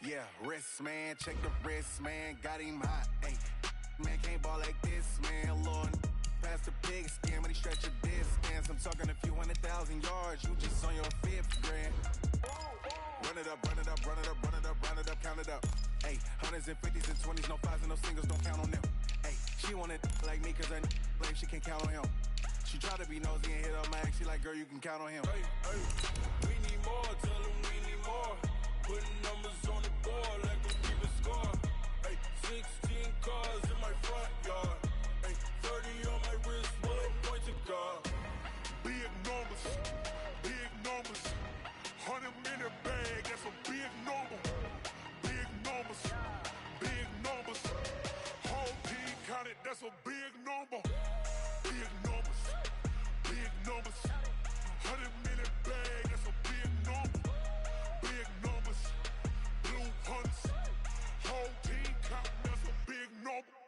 Yeah, wrist man, check the wrist man, got him hot. Ay, man can't ball like this, man. Lord, past the pig skin when he stretch a distance. I'm talking a few 100,000 yards, you just on your fifth grand. Run it up, run it up, run it up, run it up, run it up, count it up. Ay, hundreds and fifties and 20s, no fives and no singles, don't count on them. Ay, she wanted like me cause I like she can't count on him. She tried to be nosy and hit up my ex, she like, girl, you can count on him. Hey, hey, we need more, tell them we need more. Putting numbers on the board like we keep a score. Hey, 16 cars in my front yard. Hey, 30 on my wrist, one point to God. Big numbers, 100 minute bag, that's a big number. Big numbers, whole team counted, that's a big number. Big numbers, 100 minute bag, that's a big number. Big numbers, blue hunts, whole team counting, that's a big number.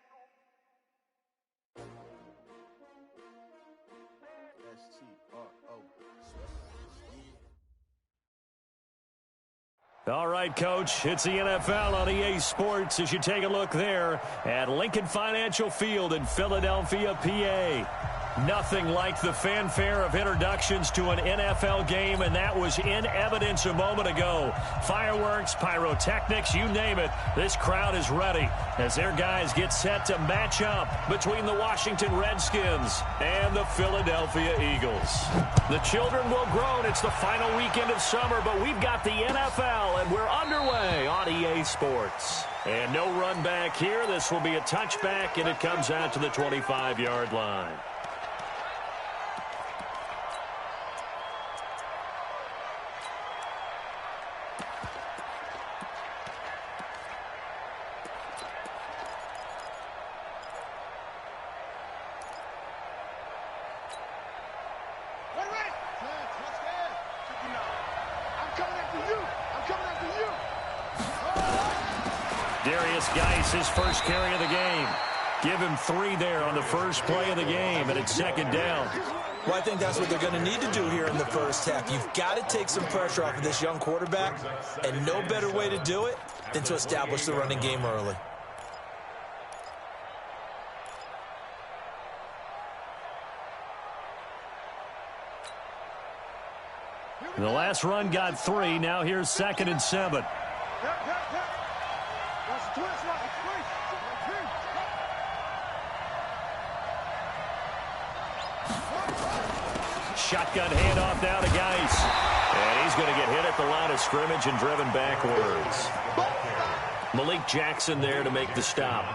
S2w3. All right, Coach, it's the NFL on EA Sports as you take a look there at Lincoln Financial Field in Philadelphia, PA. Nothing like the fanfare of introductions to an NFL game, and that was in evidence a moment ago. Fireworks, pyrotechnics, you name it. This crowd is ready as their guys get set to match up between the Washington Redskins and the Philadelphia Eagles. The children will groan. It's the final weekend of summer, but we've got the NFL, and we're underway on EA Sports. And no run back here. This will be a touchback, and it comes out to the 25-yard line. His first carry of the game. Give him 3 there on the first play of the game, and it's second down. Well, I think that's what they're going to need to do here in the first half. You've got to take some pressure off of this young quarterback, and no better way to do it than to establish the running game early. The last run got 3. Now here's 2nd and 7. Shotgun handoff now to Geis. And he's going to get hit at the line of scrimmage and driven backwards. Malik Jackson there to make the stop.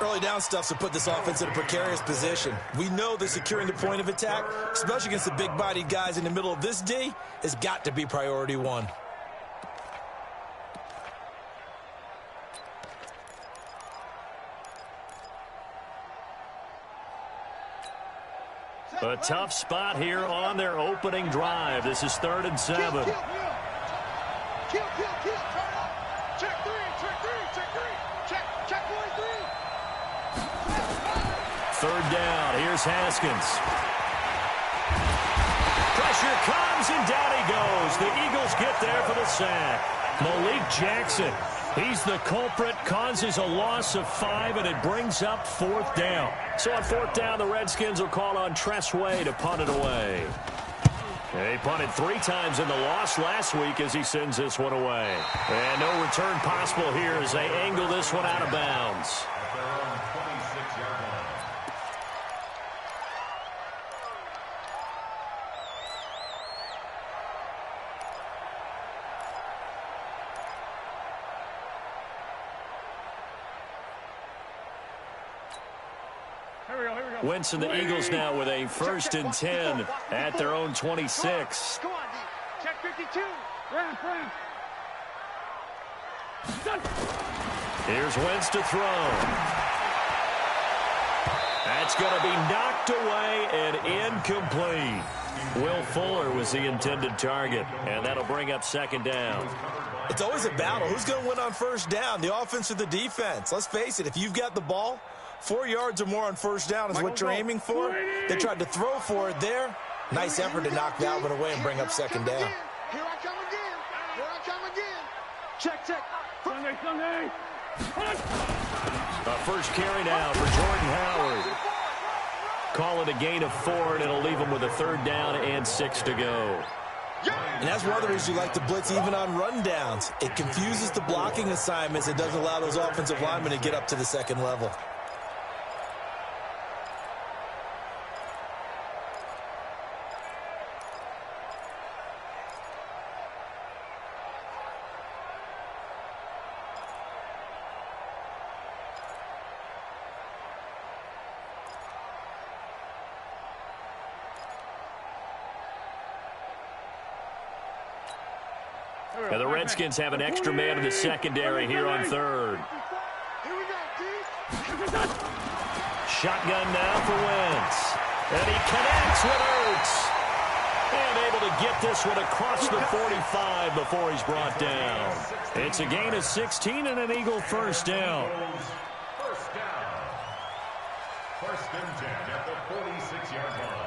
Early down stuff to put this offense in a precarious position. We know that securing the point of attack, especially against the big-bodied guys in the middle of this D, has got to be priority 1. A tough spot here on their opening drive. This is 3rd and 7. Kill. Turn up. Check 3. Check 3. 3rd down. Here's Haskins. Pressure comes, and down he goes. The Eagles get there for the sack. Malik Jackson. He's the culprit, causes a loss of 5, and it brings up 4th down. So on 4th down, the Redskins will call on Tressway to punt it away. He punted 3 times in the loss last week as he sends this one away. And no return possible here as they angle this one out of bounds. Winston, the Eagles now with a 1st and 10 at their own 26. Come on, D. Check 52. Ramp. Here's Wentz to throw. That's going to be knocked away and incomplete. Will Fuller was the intended target, and that'll bring up 2nd down. It's always a battle. Who's going to win on 1st down, the offense or the defense? Let's face it, if you've got the ball, 4 yards or more on 1st down is what you're aiming for. They tried to throw for it there. Nice effort to knock that one away and bring up second down. Here I come again. Here I come again. Check. Sunday. A first carry now for Jordan Howard. Call it a gain of 4, and it'll leave him with a 3rd down and 6 to go. And that's one of the reasons you like to blitz even on rundowns. It confuses the blocking assignments. It doesn't allow those offensive linemen to get up to the second level. And the Redskins have an extra man in the secondary here on 3rd. Here we go, Shotgun now for Wentz. And he connects with Ertz. And able to get this one across the 45 before he's brought down. It's a gain of 16 and an Eagle first down. First down. 1st and 10 at the 46-yard line.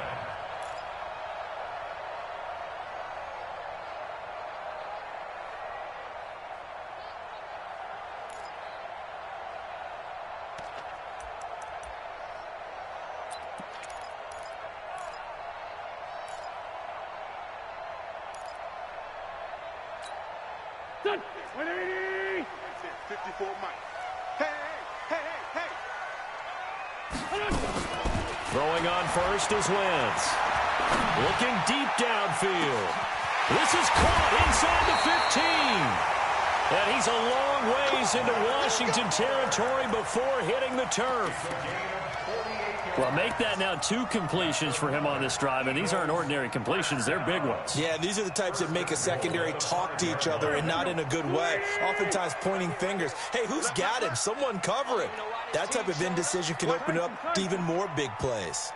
Done. 180. That's it. 54 Mike. Hey. Throwing on first is Wentz. Looking deep downfield. This is caught inside the 15. And he's a long ways into Washington territory before hitting the turf. Well, make that now 2 completions for him on this drive, and these aren't ordinary completions. They're big ones. Yeah, these are the types that make a secondary talk to each other and not in a good way, oftentimes pointing fingers. Hey, who's got him? Someone cover it. That type of indecision can open up to even more big plays.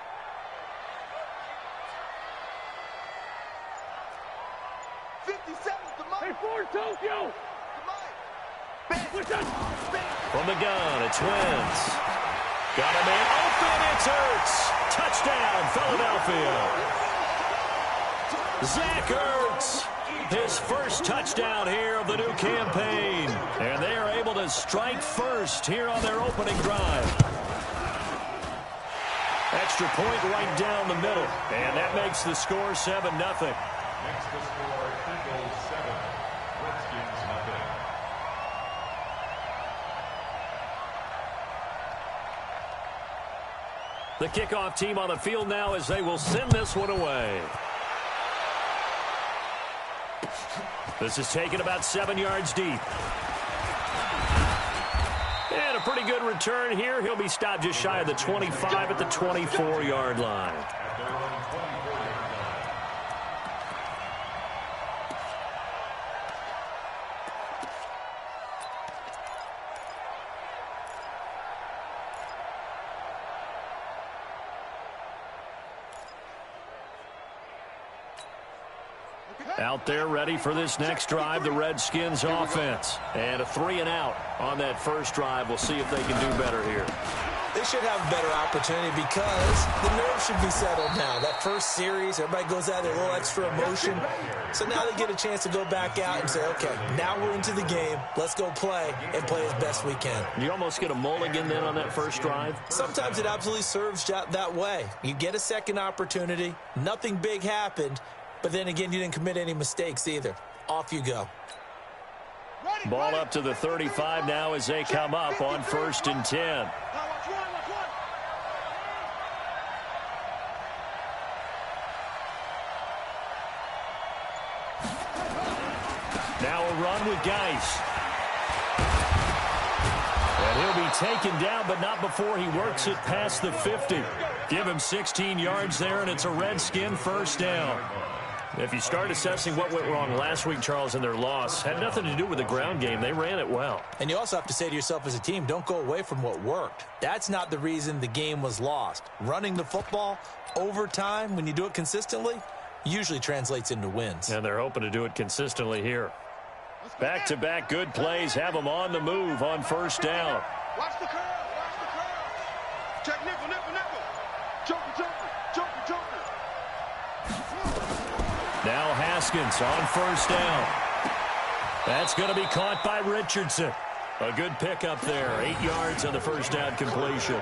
Hey, Ford, Tokyo. From the gun, it's Wentz. Got a man open, it's Ertz. Touchdown, Philadelphia. Zach Ertz, his first touchdown here of the new campaign. And they are able to strike first here on their opening drive. Extra point right down the middle. And that makes the score 7-0. Next to score, Eagles 7, Redskins nothing. The kickoff team on the field now as they will send this one away. This is taken about 7 yards deep. And a pretty good return here. He'll be stopped just shy of the 25 at the 24-yard line. At their own 24-yard line. Out there ready for this next drive, the Redskins offense. And a 3-and-out on that first drive. We'll see if they can do better here. They should have a better opportunity because the nerves should be settled now. That first series, everybody goes out there, a little extra emotion. So now they get a chance to go back out and say, okay, now we're into the game. Let's go play and play as best we can. You almost get a mulligan then on that first drive? Sometimes it absolutely serves that way. You get a second opportunity. Nothing big happened. But then again, you didn't commit any mistakes either. Off you go. Ball up to the 35 now as they come up on 1st and 10. Now a run with Geis. And he'll be taken down, but not before he works it past the 50. Give him 16 yards there, and it's a Redskin first down. If you start assessing what went wrong last week, Charles, in their loss, had nothing to do with the ground game. They ran it well. And you also have to say to yourself as a team, don't go away from what worked. That's not the reason the game was lost. Running the football over time, when you do it consistently, usually translates into wins. And they're hoping to do it consistently here. Back-to-back good plays have them on the move on first down. Watch the curl. Watch the curl. Check nickel. Joker. Now Haskins on first down. That's going to be caught by Richardson. A good pickup there. 8 yards on the first down completion.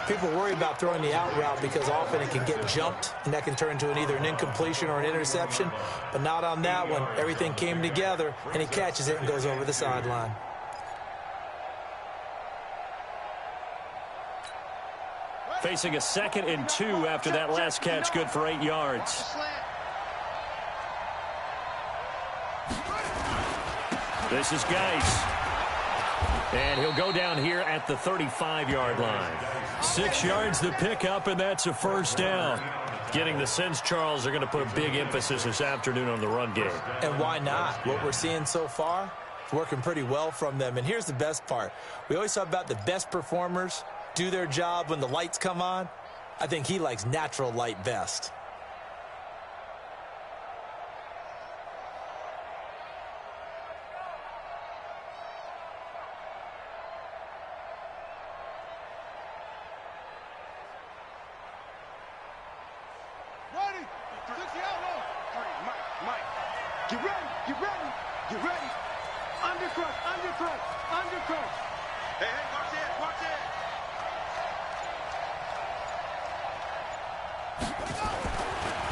People worry about throwing the out route because often it can get jumped, and that can turn into either an incompletion or an interception. But not on that one. Everything came together, and he catches it and goes over the sideline. Facing a 2nd and 2 after that last catch, good for 8 yards. This is Geis. And he'll go down here at the 35-yard line. 6 yards the pickup, and that's a first down. Getting the sense, Charles, are going to put a big emphasis this afternoon on the run game. And why not? What we're seeing so far, it's working pretty well from them. And here's the best part. We always talk about the best performers do their job when the lights come on. I think he likes natural light best.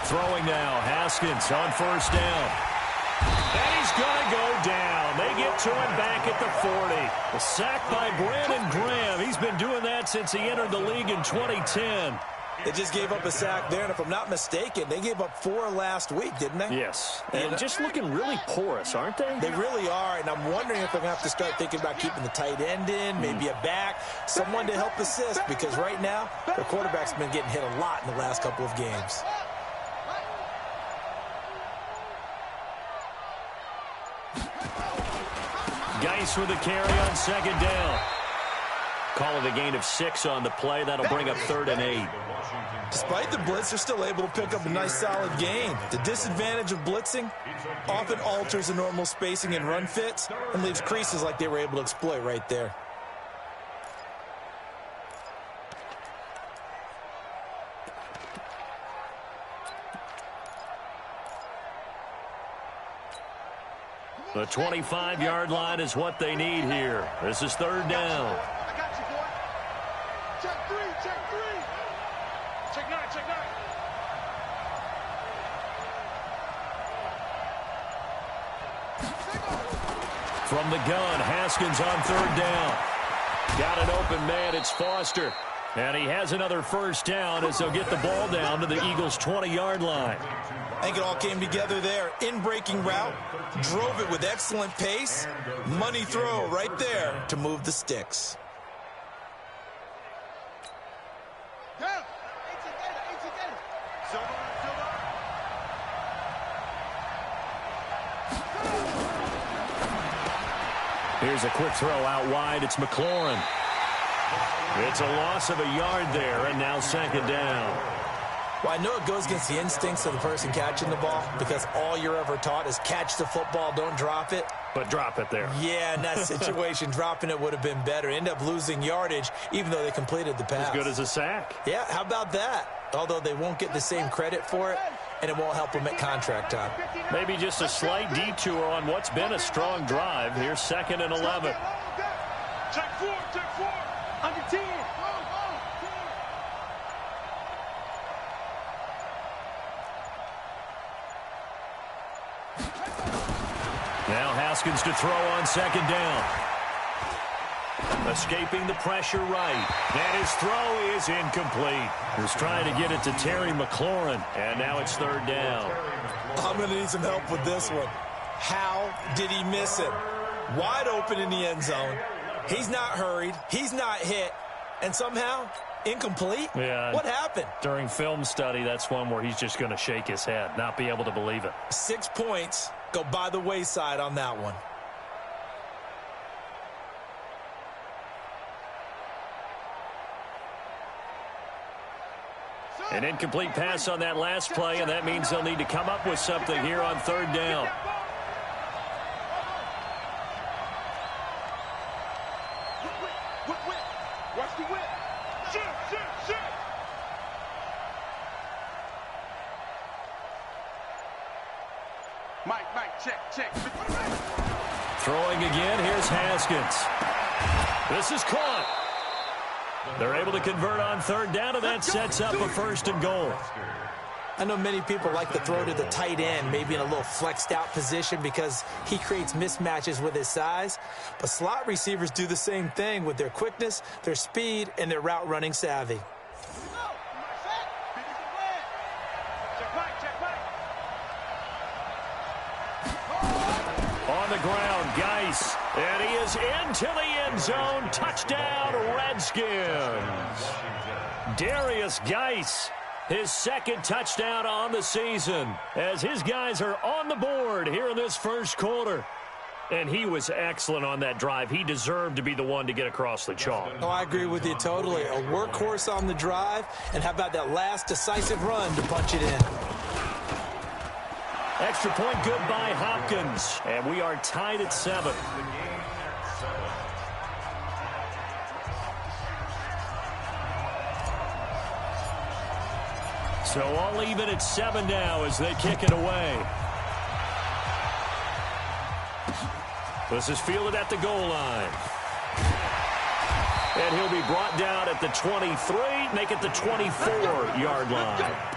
Throwing now, Haskins on first down. And he's going to go down. They get to him back at the 40. A sack by Brandon Graham. He's been doing that since he entered the league in 2010. They just gave up a sack there, and if I'm not mistaken, they gave up 4 last week, didn't they? Yes. And just looking really porous, aren't they? They really are, and I'm wondering if they're going to have to start thinking about keeping the tight end in, maybe a back, someone to help assist, because right now, their quarterback's been getting hit a lot in the last couple of games. Geis with a carry on 2nd down. Call it a gain of 6 on the play. That'll bring up 3rd and 8. Despite the blitz, they're still able to pick up a nice, solid gain. The disadvantage of blitzing often alters the normal spacing and run fits and leaves creases like they were able to exploit right there. The 25-yard line is what they need here. This is 3rd down. I got you, boy. Check 3, check 3. Check 9, check 9. From the gun, Haskins on 3rd down. Got an open man, it's Foster. And he has another first down as they'll get the ball down to the Eagles' 20-yard line. I think it all came together there. In-breaking route, drove it with excellent pace. Money throw right there to move the sticks. Here's a quick throw out wide. It's McLaurin. It's a loss of a yard there, and now 2nd down. Well, I know it goes against the instincts of the person catching the ball because all you're ever taught is catch the football, don't drop it. But drop it there. Yeah, in that situation, dropping it would have been better. End up losing yardage, even though they completed the pass. As good as a sack. Yeah, how about that? Although they won't get the same credit for it, and it won't help them at contract time. Maybe just a slight detour on what's been a strong drive. Here's 2nd and 11. Check 4, check 4. Under 10. Now Haskins to throw on 2nd down. Escaping the pressure right. And his throw is incomplete. He was trying to get it to Terry McLaurin. And now it's 3rd down. I'm going to need some help with this one. How did he miss it? Wide open in the end zone. He's not hurried. He's not hit. And somehow, incomplete? Yeah. What happened? During film study, that's one where he's just going to shake his head, not be able to believe it. 6 points go by the wayside on that one. An incomplete pass on that last play, and that means they'll need to come up with something here on 3rd down. Watch the whip. Shit. Mike, check. Throwing again, here's Haskins. This is caught. They're able to convert on third down, and that sets up a first and goal. I know many people like to throw to the tight end, maybe in a little flexed out position because he creates mismatches with his size. But slot receivers do the same thing with their quickness, their speed, and their route running savvy. On the ground, Geis, and he is into the end zone. Touchdown, Redskins. Darius Geis, his second touchdown on the season, as his guys are on the board here in this first quarter. And he was excellent on that drive. He deserved to be the one to get across the chalk. Oh, I agree with you totally. A workhorse on the drive, and how about that last decisive run to punch it in? Extra point good by Hopkins, and we are tied at 7. So all even at 7 now as they kick it away. This is fielded at the goal line. And he'll be brought down at the 23, make it the 24-yard line.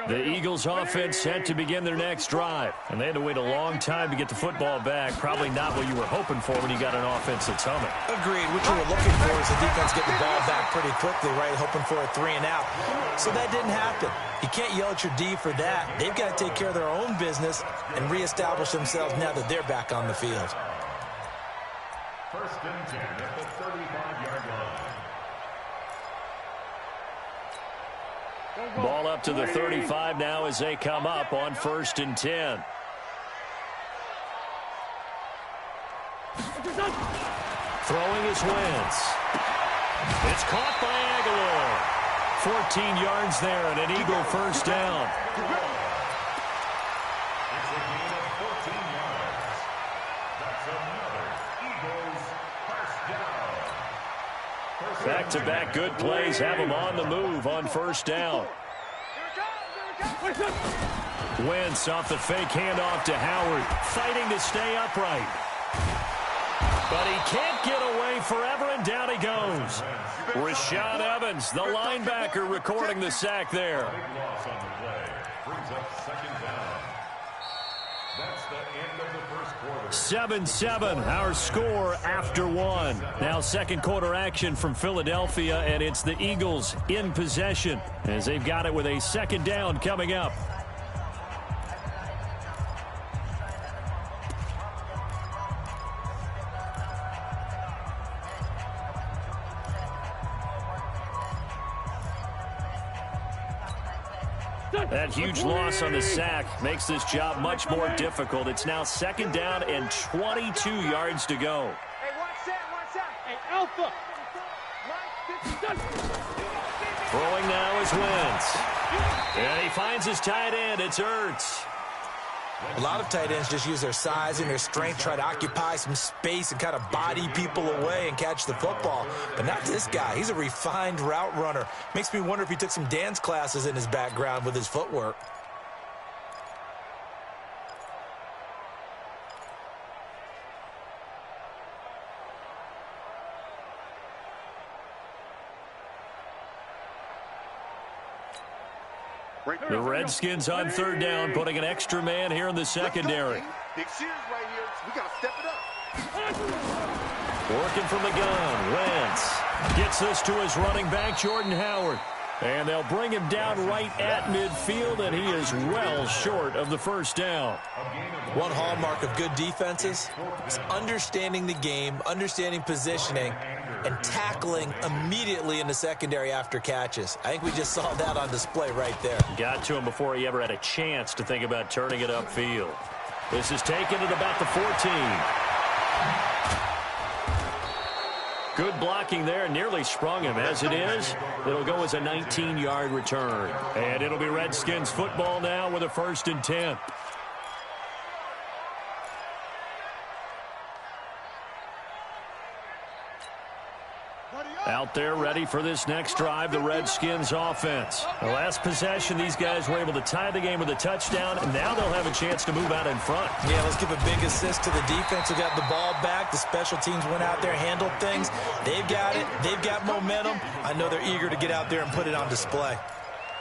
The Eagles offense set to begin their next drive. And they had to wait a long time to get the football back. Probably not what you were hoping for when you got an offense that's humming. Agreed. What you were looking for is the defense getting the ball back pretty quickly, right? Hoping for a 3 and out. So that didn't happen. You can't yell at your D for that. They've got to take care of their own business and reestablish themselves now that they're back on the field. First and 10 at the 35-yard line. Ball up to the 35 now as they come up on first and 10. Throwing is Wentz. It's caught by Aguilar. 14 yards there and an Eagle first down. It's a gain of 14 yards. That's another Eagles first down. Back-to-back good plays have them on the move on first down. Wentz off the fake handoff to Howard, fighting to stay upright. But he can't get away forever, and down he goes. Rashad Evans, the linebacker, recording the sack there. Big loss on the play. Brings up second down. That's the end of the first quarter. 7-7, our score after 1. Now second quarter action from Philadelphia, and it's the Eagles in possession as they've got it with a second down coming up. That huge loss on the sack makes this job much more difficult. It's now second down and 22 yards to go. Hey, watch that. Hey, Alpha. Throwing now is Wentz. And he finds his tight end. It's Ertz. A lot of tight ends just use their size and their strength, try to occupy some space and kind of body people away and catch the football. But not this guy. He's a refined route runner. Makes me wonder if he took some dance classes in his background with his footwork. The Redskins on third down, putting an extra man here in the secondary. Big series right here. We got to step it up. Working from the gun, Wentz gets this to his running back, Jordan Howard. And they'll bring him down right at midfield, and he is well short of the first down. One hallmark of good defenses is understanding the game, understanding positioning, and tackling immediately in the secondary after catches. I think we just saw that on display right there. Got to him before he ever had a chance to think about turning it upfield. This is taken at about the 14. Good blocking there, nearly sprung him. As it is, it'll go as a 19-yard return. And it'll be Redskins football now with a 1st and 10. Out there ready for this next drive, the Redskins offense. The last possession, these guys were able to tie the game with a touchdown, and now they'll have a chance to move out in front. Yeah, let's give a big assist to the defense who got the ball back. The special teams went out there, handled things. They've got it. They've got momentum. I know they're eager to get out there and put it on display.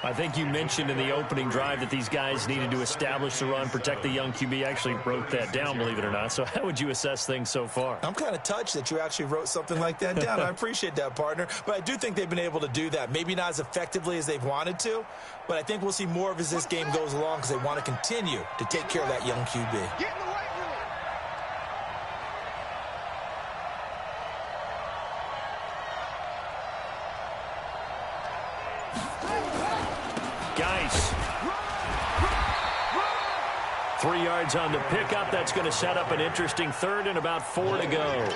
I think you mentioned in the opening drive that these guys needed to establish the run, protect the young QB. Actually wrote that down, believe it or not. So how would you assess things so far? I'm kind of touched that you actually wrote something like that down. I appreciate that, partner. But I do think they've been able to do that. Maybe not as effectively as they've wanted to, but I think we'll see more of as this game goes along because they want to continue to take care of that young QB. Geis. 3 yards on the pickup. That's going to set up an interesting 3rd and about 4 to go.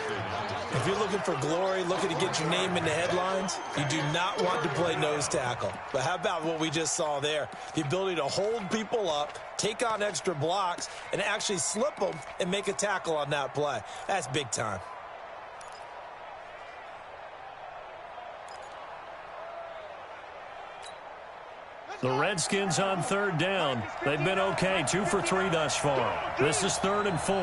If you're looking for glory, looking to get your name in the headlines, you do not want to play nose tackle. But how about what we just saw there? The ability to hold people up, take on extra blocks, and actually slip them and make a tackle on that play. That's big time. The Redskins on 3rd down. They've been okay, 2 for 3 thus far. This is 3rd and 4.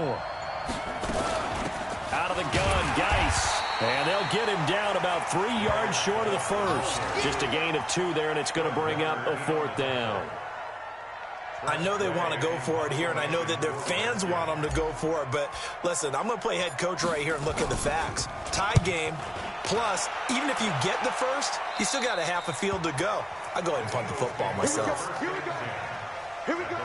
Out of the gun, Geis. And they'll get him down about 3 yards short of the 1st. Just a gain of 2 there, and it's going to bring up a 4th down. I know they want to go for it here, and I know that their fans want them to go for it. But, listen, I'm going to play head coach right here and look at the facts. Tie game, plus, even if you get the 1st, you still got a half a field to go. I go ahead and punt the football myself. Here we go. Here we go.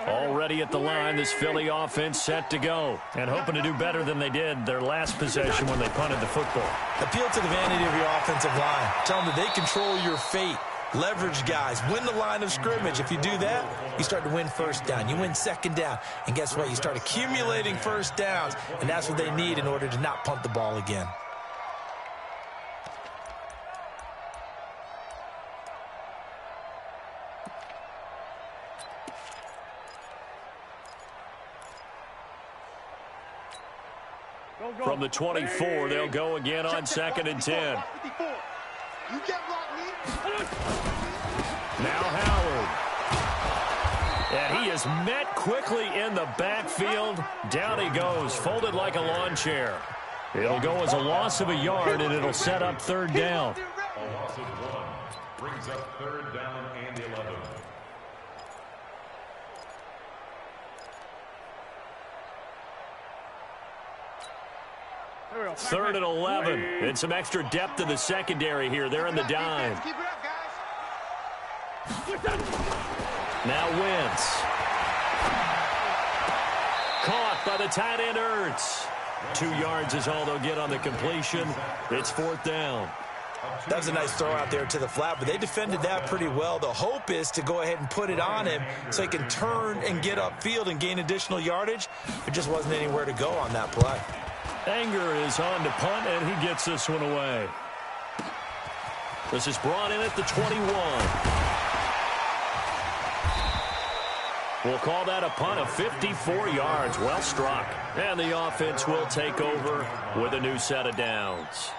Already at the line, this Philly offense set to go. And hoping to do better than they did their last possession when they punted the football. Appeal to the vanity of your offensive line. Tell them that they control your fate. Leverage guys. Win the line of scrimmage. If you do that, you start to win 1st down. You win 2nd down. And guess what? You start accumulating 1st downs. And that's what they need in order to not punt the ball again. From the 24, they'll go again on 2nd and 10. Now Howard. And he is met quickly in the backfield. Down he goes, folded like a lawn chair. It'll go as a loss of a yard, and it'll set up 3rd down. A loss of 1 brings up 3rd down and 11. 3rd and 11. And some extra depth in the secondary here. They're in the dime. Keep it up, guys. Now Wentz. Caught by the tight end Ertz. 2 yards is all they'll get on the completion. It's 4th down. That was a nice throw out there to the flat, but they defended that pretty well. The hope is to go ahead and put it on him so he can turn and get upfield and gain additional yardage. There just wasn't anywhere to go on that play. Anger is on to punt, and he gets this one away. This is brought in at the 21. We'll call that a punt of 54 yards. Well struck. And the offense will take over with a new set of downs.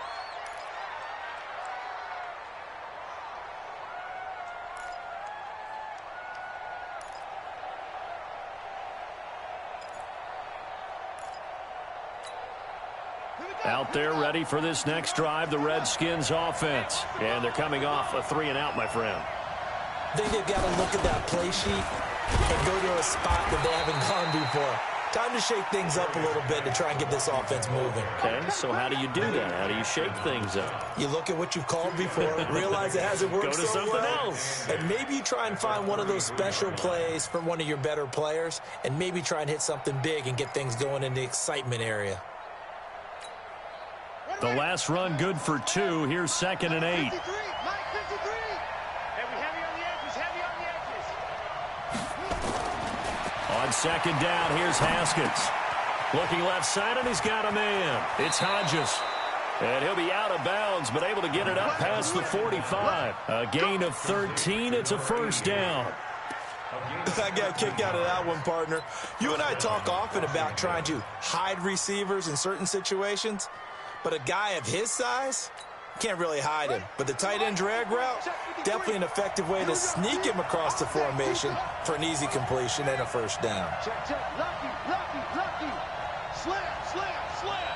Out there ready for this next drive, the Redskins offense. And they're coming off a 3-and-out, my friend. I think they've got to look at that play sheet and go to a spot that they haven't gone before. Time to shake things up a little bit to try and get this offense moving. Okay, so how do you do that? How do you shake things up? You look at what you've called before, realize it hasn't worked Go to so something well, else. and maybe you try and find one of those special plays from one of your better players, and maybe try and hit something big and get things going in the excitement area. The last run good for 2. Here's 2nd and 8. 53, Mike 53. Heavy on the edges, heavy on the edges. On second down, here's Haskins. Looking left side, and he's got a man. It's Hodges. And he'll be out of bounds, but able to get it up past the 45. A gain of 13. It's a first down. I got a kick out of that one, partner. You and I talk often about trying to hide receivers in certain situations, but a guy of his size can't really hide him. But the tight end drag route, definitely an effective way to sneak him across the formation for an easy completion and a first down. Check, check. Lucky, lucky, lucky. Slam, slam, slam.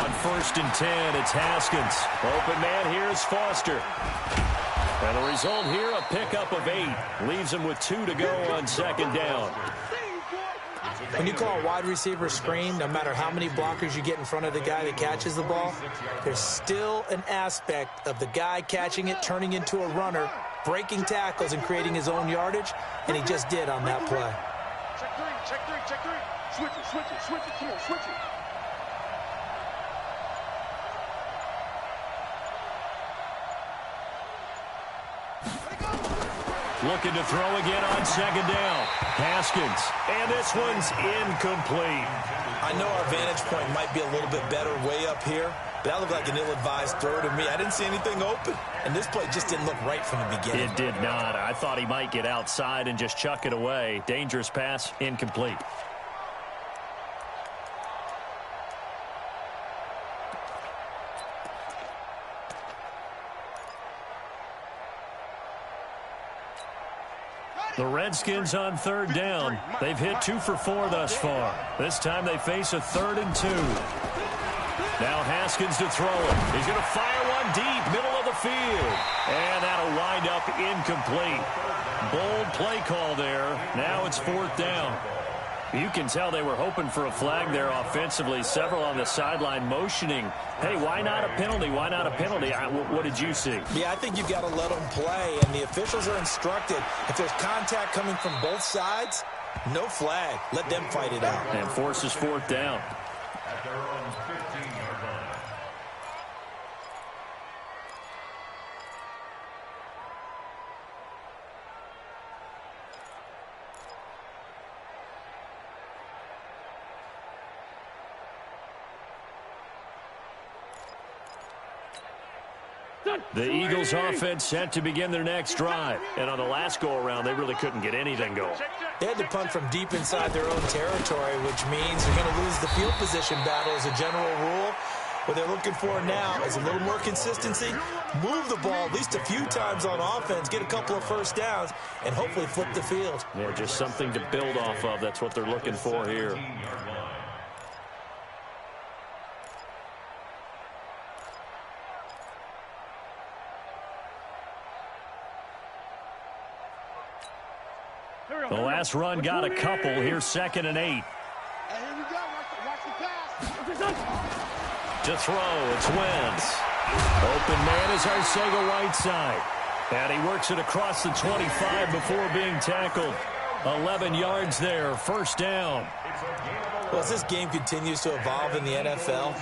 On 1st and 10, it's Haskins. Open man here is Foster. And the result here, a pickup of 8. Leaves him with 2 to go on second down. When you call a wide receiver screen, no matter how many blockers you get in front of the guy that catches the ball, there's still an aspect of the guy catching it, turning into a runner, breaking tackles and creating his own yardage, and he just did on that play. Check 3, check 3, check 3. Switch it, switch it, switch it. Come on, switch it. Looking to throw again on second down. Haskins. And this one's incomplete. I know our vantage point might be a little bit better way up here, but that looked like an ill-advised throw to me. I didn't see anything open, and this play just didn't look right from the beginning. It did not. I thought he might get outside and just chuck it away. Dangerous pass, incomplete. The Redskins on third down. They've hit 2 for 4 thus far. This time they face a 3rd and 2. Now Haskins to throw it. He's going to fire one deep, middle of the field. And that'll wind up incomplete. Bold play call there. Now it's 4th down. You can tell they were hoping for a flag there offensively. Several on the sideline motioning. Hey, why not a penalty? Why not a penalty? What did you see? Yeah, I think you've got to let them play, and the officials are instructed. If there's contact coming from both sides, no flag. Let them fight it out. And forces 4th down. At their own 15-yard line. The Eagles offense set to begin their next drive. And on the last go-around, they really couldn't get anything going. They had to punt from deep inside their own territory, which means they're going to lose the field position battle as a general rule. What they're looking for now is a little more consistency, move the ball at least a few times on offense, get a couple of first downs, and hopefully flip the field. Yeah, just something to build off of. That's what they're looking for here. The last run got a couple. Here's 2nd and 8. And here we go. Watch the pass. To throw, it's Wentz. Open man is Arcega-Whiteside. And he works it across the 25 before being tackled. 11 yards there, first down. Well, as this game continues to evolve in the NFL,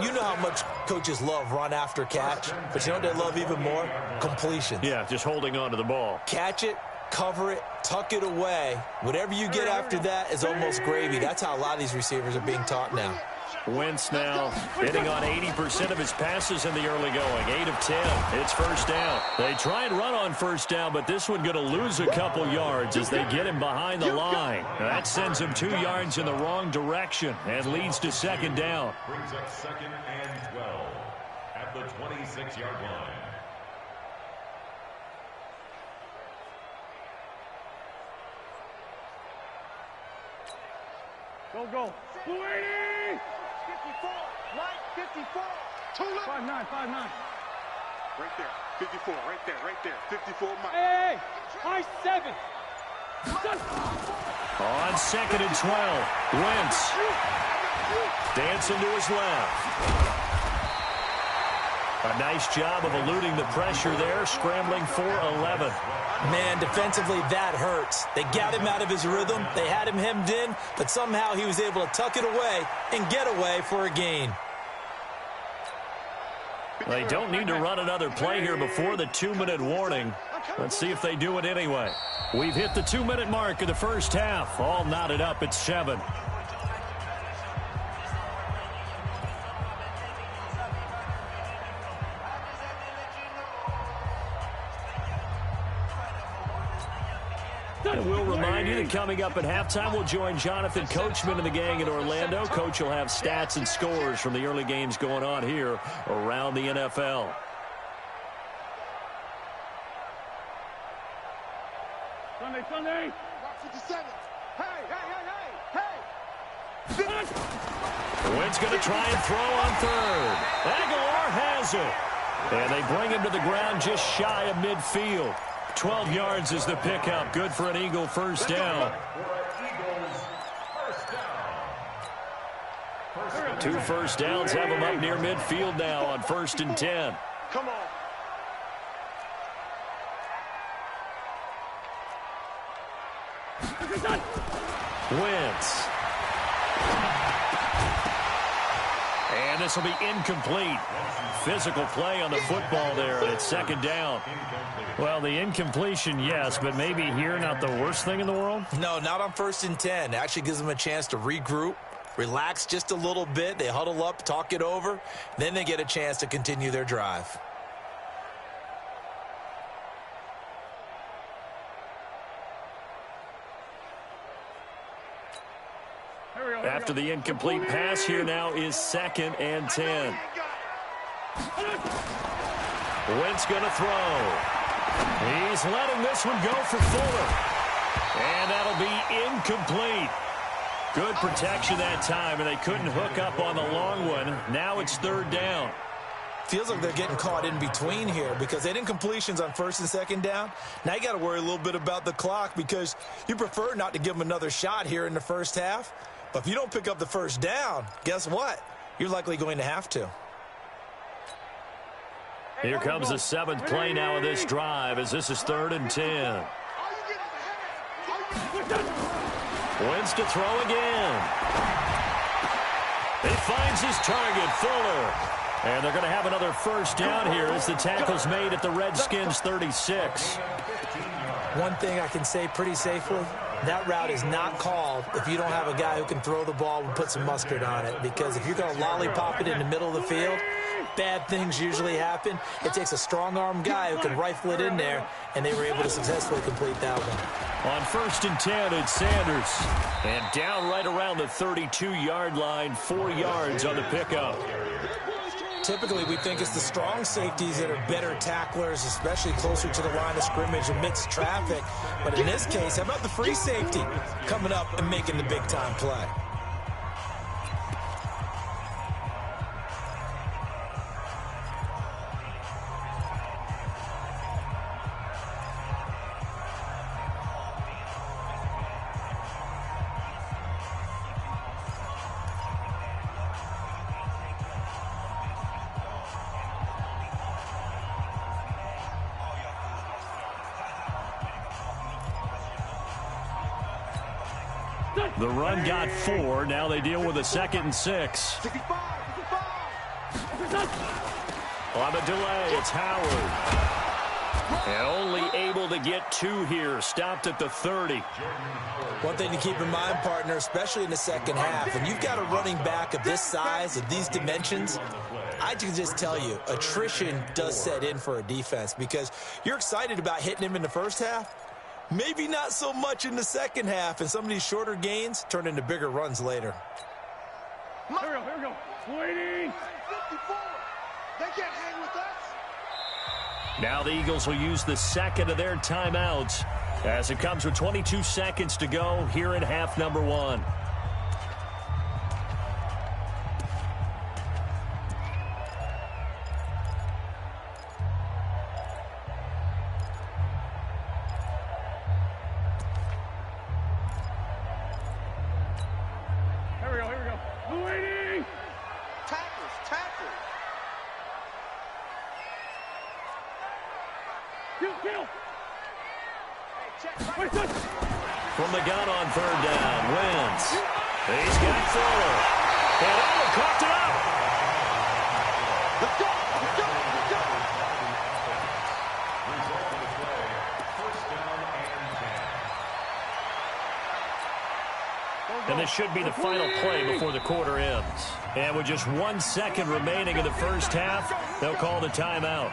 you know how much coaches love run after catch, but you know what they love even more? Completions. Yeah, just holding on to the ball. Catch it, cover it, tuck it away. Whatever you get after that is almost gravy. That's how a lot of these receivers are being taught now. Wentz now hitting on 80% of his passes in the early going. 8 of 10. It's first down. They try and run on first down, but this one going to lose a couple yards as they get him behind the line. That sends him 2 yards in the wrong direction and leads to second down. Brings up 2nd and 12 at the 26-yard line. Go, go. 54, right, 54. 2 left. 5'9", 5'9". Right there, 54, right there, 54 Mike. Hey, high 7. On 2nd and 12, Wentz dancing to his left. A nice job of eluding the pressure there, scrambling for 11. Man, defensively, that hurts. They got him out of his rhythm. They had him hemmed in, but somehow he was able to tuck it away and get away for a gain. They don't need to run another play here before the 2-minute warning. Let's see if they do it anyway. We've hit the 2-minute mark of the first half. All knotted up at 7. And we'll remind you that coming up at halftime, we'll join Jonathan Coachman and the gang in Orlando. Coach will have stats and scores from the early games going on here around the NFL. Sunday. 57. Hey. Wynn's going to try and throw on third. Aguilar has it. And they bring him to the ground just shy of midfield. 12 yards is the pickup. Good for an Eagle first down. 2 first downs have them up near midfield now on 1st and 10. Come on. Wentz. And this will be incomplete. Physical play on the football there, and it's 2nd down. Well, the incompletion, yes, but maybe here not the worst thing in the world? No, not on 1st and 10. It actually gives them a chance to regroup, relax just a little bit. They huddle up, talk it over. Then they get a chance to continue their drive. After the incomplete pass, here now is 2nd and 10. Wentz going to throw. He's letting this one go for Fuller. And that'll be incomplete. Good protection that time, and they couldn't hook up on the long one. Now it's 3rd down. Feels like they're getting caught in between here because they didn't completions on 1st and 2nd down. Now you got to worry a little bit about the clock because you prefer not to give them another shot here in the first half. But if you don't pick up the first down, guess what? You're likely going to have to. Here comes the 7th play now of this drive as this is 3rd and 10. Wentz to throw again. He finds his target, Fuller. And they're going to have another first down here as the tackle's made at the Redskins 36. One thing I can say pretty safely, that route is not called if you don't have a guy who can throw the ball and put some mustard on it. Because if you're going to lollipop it in the middle of the field, bad things usually happen. It takes a strong-arm guy who can rifle it in there, and they were able to successfully complete that one. On 1st and 10, it's Sanders. And down right around the 32-yard line, 4 yards on the pickup. Typically, we think it's the strong safeties that are better tacklers, especially closer to the line of scrimmage amidst traffic. But in this case, how about the free safety coming up and making the big-time play? The run got 4. Now they deal with a 2nd and 6. On the delay, it's Howard. And only able to get 2 here. Stopped at the 30. One thing to keep in mind, partner, especially in the second half, when you've got a running back of this size, of these dimensions, I can just tell you, attrition does set in for a defense because you're excited about hitting him in the first half. Maybe not so much in the second half, and some of these shorter gains turn into bigger runs later. Here we go. Waiting. 54. They can't hang with us. Now the Eagles will use the 2nd of their timeouts as it comes with 22 seconds to go here in half number 1. From the gun on 3rd down, Wentz. He's got Fuller. And Allen coughed it up. Let's go. And this should be the final play before the quarter ends. And with just 1 second remaining in the first half, they'll call the timeout.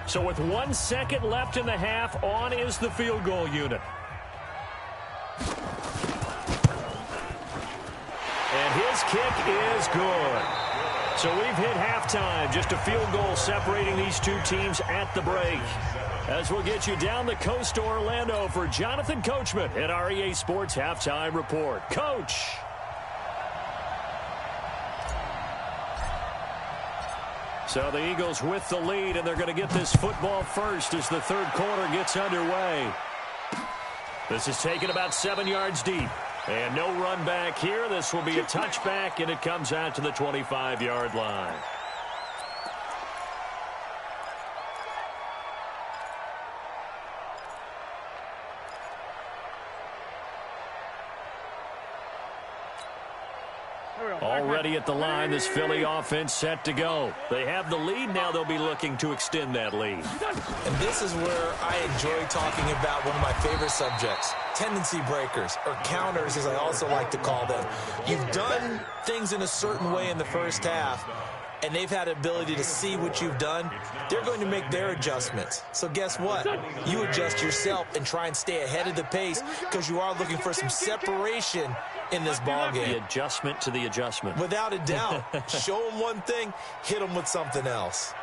So with 1 second left in the half, on is the field goal unit. And his kick is good. So we've hit halftime. Just a field goal separating these two teams at the break. As we'll get you down the coast to Orlando for Jonathan Coachman at our EA Sports Halftime Report. Coach. So the Eagles with the lead, and they're going to get this football first as the third quarter gets underway. This is taken about 7 yards deep. And no run back here. This will be a touchback, and it comes out to the 25-yard line. Already at the line, this Philly offense set to go. They have the lead now. They'll be looking to extend that lead. And this is where I enjoy talking about one of my favorite subjects, tendency breakers, or counters as I also like to call them. You've done things in a certain way in the first half, and they've had the ability to see what you've done. They're going to make their adjustments. So guess what? You adjust yourself and try and stay ahead of the pace because you are looking for some separation in this ball game. The adjustment to the adjustment. Without a doubt. Show them one thing, hit them with something else.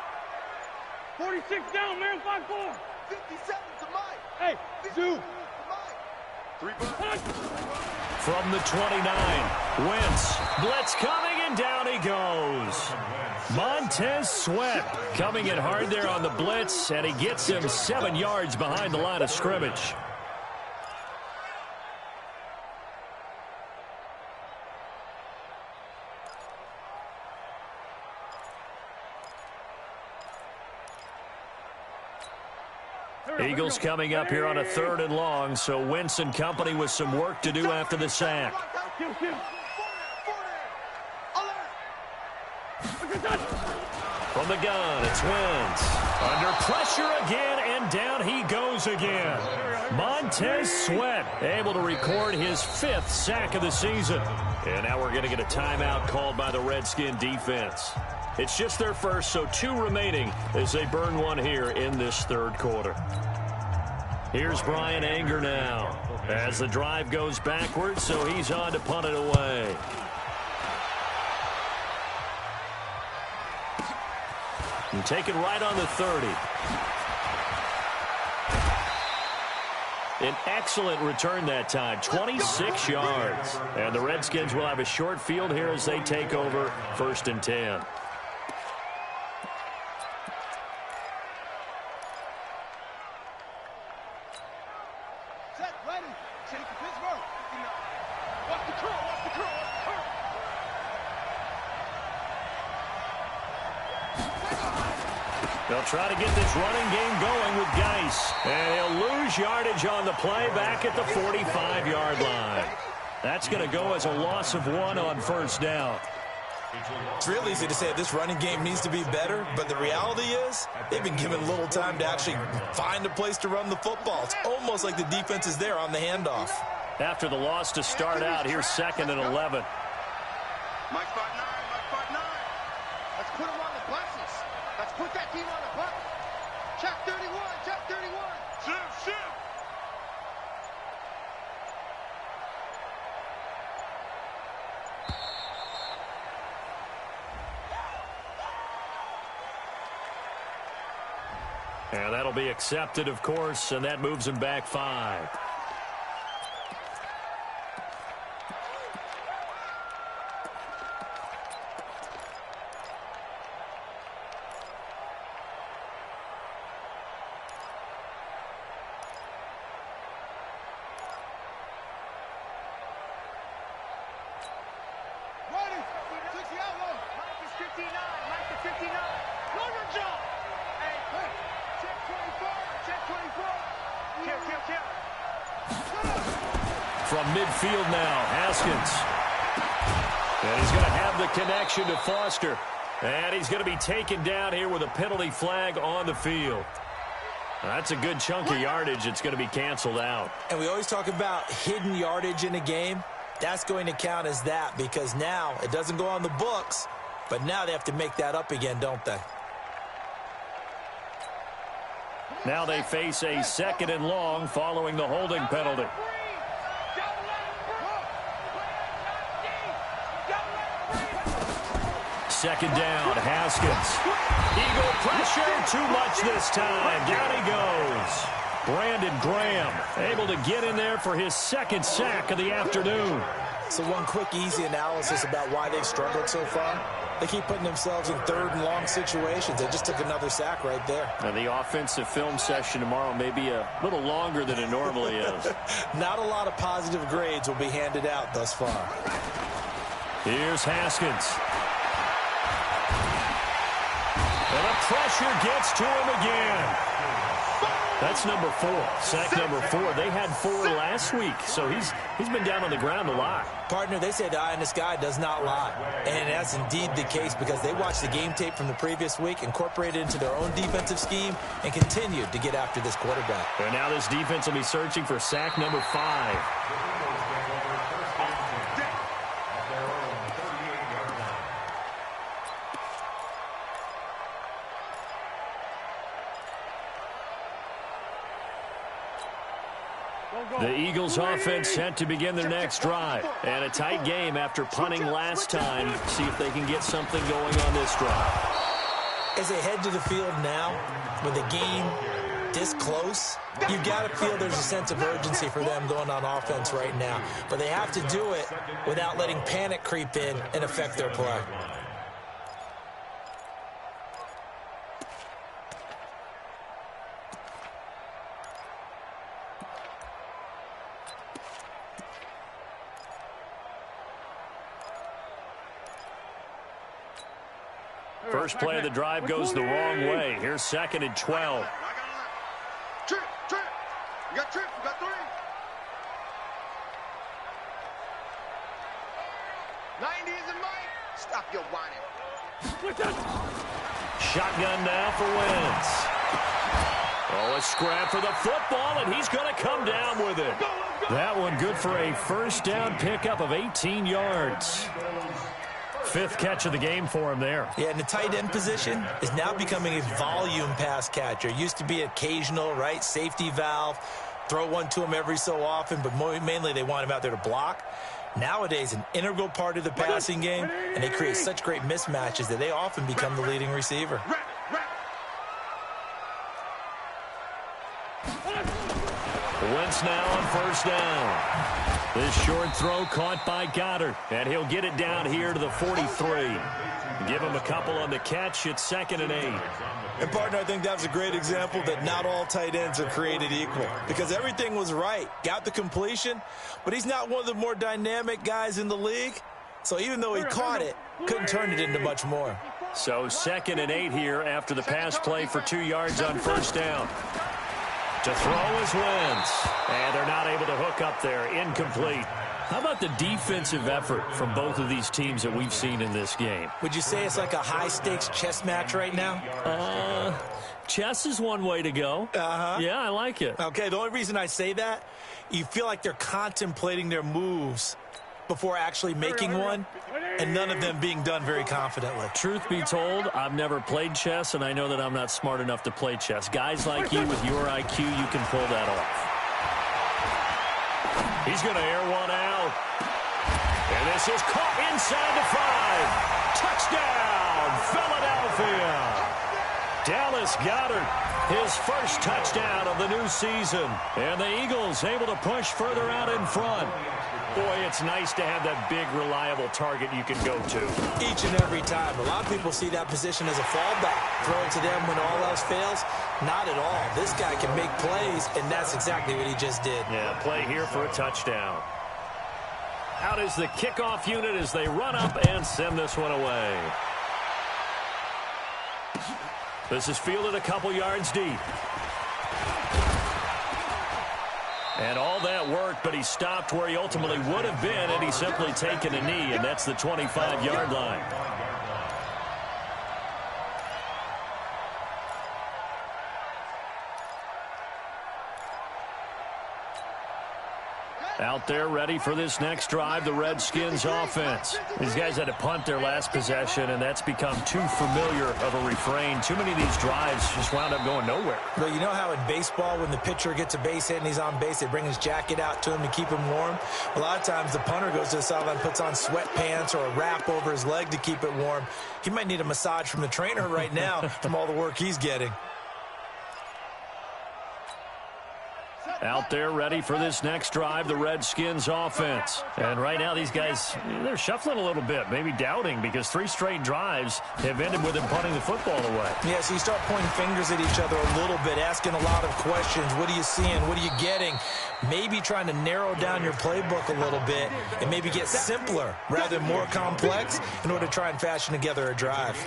46 down, man, 5-4. 57 to Mike. Hey, Zoo. 3 points. From the 29, Wentz, blitz coming, and down he goes. Montez Sweat coming in hard there on the blitz, and he gets him 7 yards behind the line of scrimmage. Eagles coming up here on a 3rd and long, so Wentz and company with some work to do after the sack. From the gun, it's Wentz. Under pressure again, and down he goes again. Montez Sweat able to record his 5th sack of the season. And now we're going to get a timeout called by the Redskin defense. It's just their first, so 2 remaining as they burn one here in this 3rd quarter. Here's Brian Anger now as the drive goes backwards, so he's on to punt it away. And taken right on the 30. An excellent return that time, 26 yards. And the Redskins will have a short field here as they take over 1st and 10. They'll try to get this running game going with Geis. And he'll lose yardage on the play back at the 45-yard line. That's going to go as a loss of 1 on 1st down. It's real easy to say this running game needs to be better, but the reality is they've been given little time to actually find a place to run the football. It's almost like the defense is there on the handoff. After the loss to start out, here's 2nd and 11. Mike spot 9, Mike spot 9. Let's put him on the buses. Let's put that team on the bus. Check 31, check 31. Shift. And that'll be accepted, of course, and that moves him back 5. From midfield now, Haskins. And he's going to have the connection to Foster. And he's going to be taken down here with a penalty flag on the field. That's a good chunk of yardage. It's going to be canceled out. And we always talk about hidden yardage in a game. That's going to count as that because now it doesn't go on the books, but now they have to make that up again, don't they? Now they face a 2nd and long following the holding penalty. Second down, Haskins. Eagle pressure, too much this time. Down he goes. Brandon Graham able to get in there for his 2nd sack of the afternoon. So one quick, easy analysis about why they've struggled so far. They keep putting themselves in 3rd and long situations. They just took another sack right there. Now the offensive film session tomorrow may be a little longer than it normally is. Not a lot of positive grades will be handed out thus far. Here's Haskins. And the pressure gets to him again. That's number 4. Sack number 4. They had 4 last week, so he's been down on the ground a lot. Partner, they say the eye in the sky does not lie. And that's indeed the case because they watched the game tape from the previous week, incorporated it into their own defensive scheme, and continued to get after this quarterback. And now this defense will be searching for sack number 5. The Eagles offense set to begin their next drive. And a tight game after punting last time. See if they can get something going on this drive. As they head to the field now, with the game this close, you've got to feel there's a sense of urgency for them going on offense right now. But they have to do it without letting panic creep in and affect their play. First play of the drive goes the wrong way. Here's 2nd and 12. Trip. You got trip. You got 3. 90s and Mike. Stop your whining. Shotgun now for Wentz. Oh, a scrap for the football, and he's going to come down with it. That one good for a first down pickup of 18 yards. 5th catch of the game for him there. Yeah, and the tight end position is now becoming a volume pass catcher. Used to be occasional, right? Safety valve. Throw one to him every so often, but mainly they want him out there to block. Nowadays, an integral part of the passing game, and they create such great mismatches that they often become the leading receiver. Wentz now on first down. This short throw caught by Goddard, and he'll get it down here to the 43. Give him a couple on the catch. It's 2nd and 8. And, partner, I think that was a great example that not all tight ends are created equal because everything was right. Got the completion, but he's not one of the more dynamic guys in the league. So even though he caught it, couldn't turn it into much more. So 2nd and 8 here after the pass play for 2 yards on first down. To throw is Wentz. And they're not able to hook up there. Incomplete. How about the defensive effort from both of these teams that we've seen in this game? Would you say it's like a high-stakes chess match right now? Chess is one way to go. Yeah, I like it. Okay, the only reason I say that, you feel like they're contemplating their moves before actually making one, and none of them being done very confidently. Truth be told, I've never played chess, and I know that I'm not smart enough to play chess. Guys like you with your IQ, you can pull that off. He's going to air one out. And this is caught inside the 5. Touchdown, Philadelphia. Dallas Goedert, his first touchdown of the new season. And the Eagles able to push further out in front. Boy, it's nice to have that big, reliable target you can go to. Each and every time. A lot of people see that position as a fallback. Throw it to them when all else fails. Not at all. This guy can make plays, and that's exactly what he just did. Yeah, play here for a touchdown. Out is the kickoff unit as they run up and send this one away. This is fielded a couple yards deep. And all that worked, but he stopped where he ultimately would have been had he simply taken a knee, and that's the 25-yard line. Out there ready for this next drive, the Redskins offense. These guys had to punt their last possession, and that's become too familiar of a refrain. Too many of these drives just wound up going nowhere. Well, you know how in baseball when the pitcher gets a base hit and he's on base, they bring his jacket out to him to keep him warm? A lot of times the punter goes to the sideline, puts on sweatpants or a wrap over his leg to keep it warm. He might need a massage from the trainer right now from all the work he's getting. Out there ready for this next drive, the Redskins offense. And right now these guys, they're shuffling a little bit, maybe doubting, because 3 straight drives have ended with them punting the football away. Yeah, so you start pointing fingers at each other a little bit, asking a lot of questions. What are you seeing? What are you getting? Maybe trying to narrow down your playbook a little bit and maybe get simpler rather than more complex in order to try and fashion together a drive.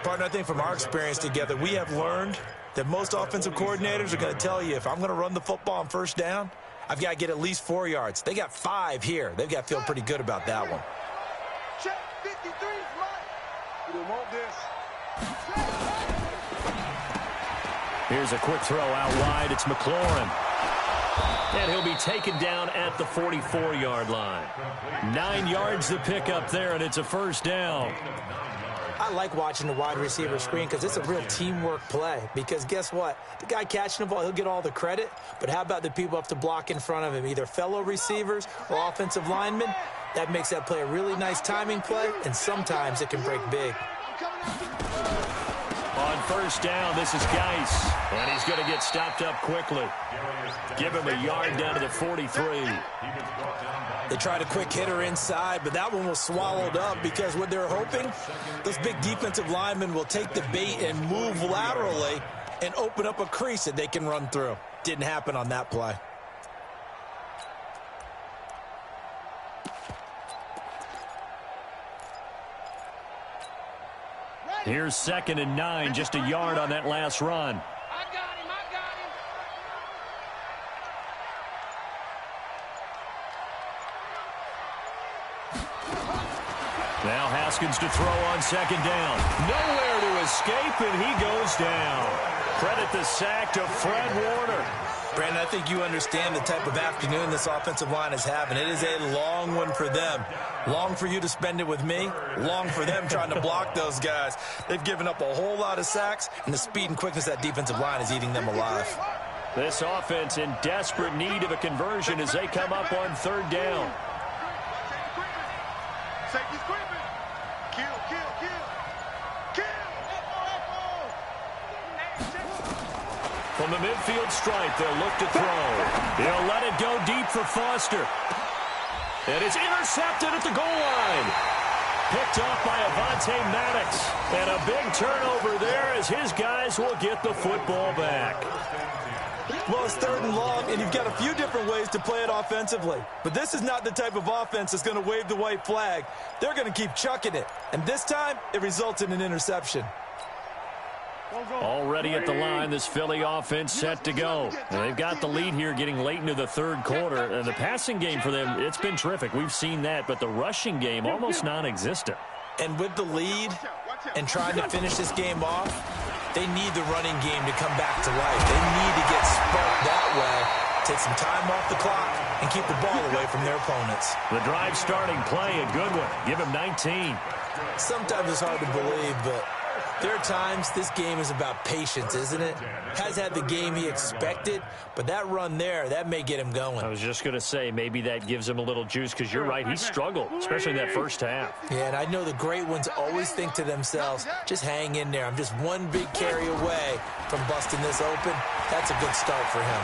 Partner, I think from our experience together, we have learned that most offensive coordinators are going to tell you, if I'm going to run the football on first down, I've got to get at least 4 yards. They got 5 here. They've got to feel pretty good about that one. Check 53 is mine. You don't want this. Here's a quick throw out wide. It's McLaurin. And he'll be taken down at the 44-yard line. 9 yards to pick up there, and it's a first down. I like watching the wide receiver screen because it's a real teamwork play. Because guess what? The guy catching the ball, he'll get all the credit. But how about the people up to block in front of him, either fellow receivers or offensive linemen? That makes that play a really nice timing play, and sometimes it can break big. On first down, this is Geis. And he's going to get stopped up quickly. Give him a yard down to the 43. They tried a quick hitter inside, but that one was swallowed up because what they're hoping, those big defensive linemen will take the bait and move laterally and open up a crease that they can run through. Didn't happen on that play. Here's 2nd and 9, just a yard on that last run. Now Haskins to throw on 2nd down. Nowhere to escape, and he goes down. Credit the sack to Fred Warner. Brandon, I think you understand the type of afternoon this offensive line is having. It is a long one for them. Long for you to spend it with me. Long for them trying to block those guys. They've given up a whole lot of sacks, and the speed and quickness of that defensive line is eating them alive. This offense in desperate need of a conversion as they come up on 3rd down. Safety's creeping. Kill, kill, kill. Kill. From the midfield stripe, they'll look to throw. He'll let it go deep for Foster. And it's intercepted at the goal line. Picked off by Avonte Maddox. And a big turnover there as his guys will get the football back. Well, it's 3rd and long, and you've got a few different ways to play it offensively. But this is not the type of offense that's going to wave the white flag. They're going to keep chucking it. And this time, it results in an interception. Already at the line, this Philly offense set to go. And they've got the lead here getting late into the 3rd quarter. And the passing game for them, it's been terrific. We've seen that, but the rushing game almost non-existent. And with the lead and trying to finish this game off, they need the running game to come back to life. They need to get sparked that way, take some time off the clock, and keep the ball away from their opponents. The drive starting play, a good one. Give him 19. Sometimes it's hard to believe, but there are times this game is about patience, isn't it? Has had the game he expected, but that run there, that may get him going. I was just going to say, maybe that gives him a little juice, because you're right, he struggled, especially in that first half. Yeah, and I know the great ones always think to themselves, just hang in there. I'm just one big carry away from busting this open. That's a good start for him.